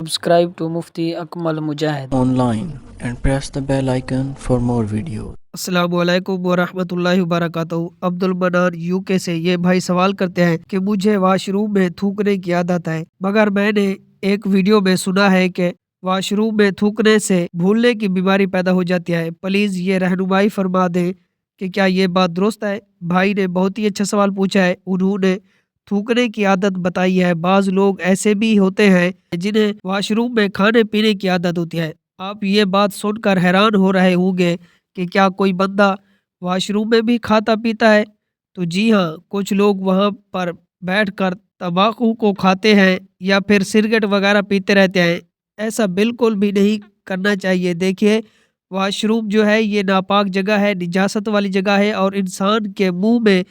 Subscribe to Mufti Akmal Mujahid online and press the bell icon for more videos. अस्सलामुअलैकुम वरहमतुल्लाहि वबरकातुहू। अब्दुल मनान UK से ये भाई सवाल करते हैं कि मुझे वॉशरूम में थूकने की आदत है, मगर मैंने एक वीडियो में सुना है कि वॉशरूम में थूकने से भूलने की बीमारी पैदा हो जाती है। प्लीज़ ये रहनुमाई फरमा दें कि क्या ये बात दुरुस्त है। भाई ने बहुत ही अच्छा सवाल पूछा है। उन्होंने थूकने की आदत बताई है। बाज़ लोग ऐसे भी होते हैं जिन्हें वॉशरूम में खाने पीने की आदत होती है। आप ये बात सुनकर हैरान हो रहे होंगे कि क्या कोई बंदा वॉशरूम में भी खाता पीता है। तो जी हाँ, कुछ लोग वहाँ पर बैठकर तंबाकू को खाते हैं या फिर सिगरेट वगैरह पीते रहते हैं। ऐसा बिल्कुल भी नहीं करना चाहिए। देखिए, वॉशरूम जो है ये नापाक जगह है, निजासत वाली जगह है, और इंसान के मुंह में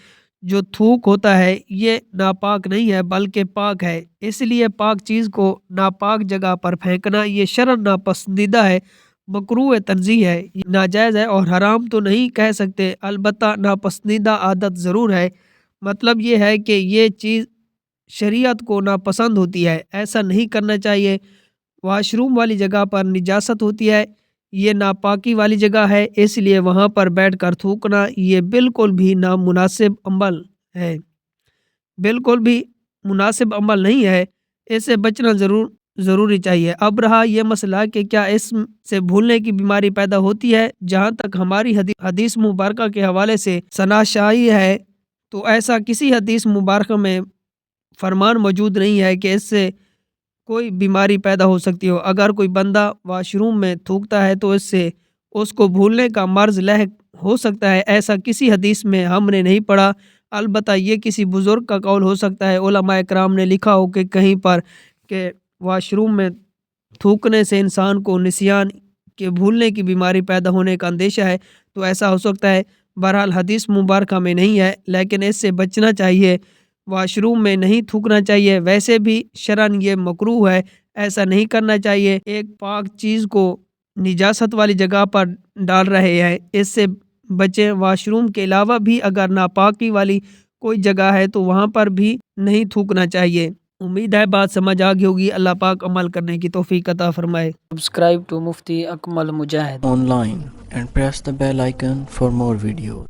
जो थूक होता है ये नापाक नहीं है बल्कि पाक है। इसलिए पाक चीज़ को नापाक जगह पर फेंकना ये शरअन नापसंदीदा है, मकरूह तंज़ीह है, ये नाजायज़ है और हराम तो नहीं कह सकते, अलबत्ता नापसंदीदा आदत ज़रूर है। मतलब ये है कि ये चीज़ शरीयत को नापसंद होती है, ऐसा नहीं करना चाहिए। वॉशरूम वाली जगह पर निजासत होती है, ये नापाकी वाली जगह है, इसलिए वहाँ पर बैठकर थूकना ये बिल्कुल भी नामुनासिब अमल है, बिल्कुल भी मुनासिब अमल नहीं है। इससे बचना ज़रूरी चाहिए। अब रहा ये मसला कि क्या इससे भूलने की बीमारी पैदा होती है। जहाँ तक हमारी हदीस मुबारक के हवाले से शनाशाई है, तो ऐसा किसी हदीस मुबारक में फरमान मौजूद नहीं है कि इससे कोई बीमारी पैदा हो सकती हो। अगर कोई बंदा वॉशरूम में थूकता है तो इससे उसको भूलने का मर्ज लाहिक हो सकता है, ऐसा किसी हदीस में हमने नहीं पढ़ा। अलबत्ता ये किसी बुजुर्ग का कौल हो सकता है। उलमा इकराम ने लिखा हो कि कहीं पर कि वॉशरूम में थूकने से इंसान को निसियान के भूलने की बीमारी पैदा होने का अंदेशा है, तो ऐसा हो सकता है। बहरहाल हदीस मुबारक में नहीं है, लेकिन इससे बचना चाहिए। वॉशरूम में नहीं थूकना चाहिए। वैसे भी शरअन ये मकरूह है, ऐसा नहीं करना चाहिए। एक पाक चीज़ को निजासत वाली जगह पर डाल रहे हैं, इससे बचें। वॉशरूम के अलावा भी अगर नापाकी वाली कोई जगह है तो वहाँ पर भी नहीं थूकना चाहिए। उम्मीद है बात समझ आ गई होगी। अल्लाह पाक अमल करने की तौफीक अता फरमाए। Subscribe to Mufti Akmal Mujahid Online and press the bell icon for more videos.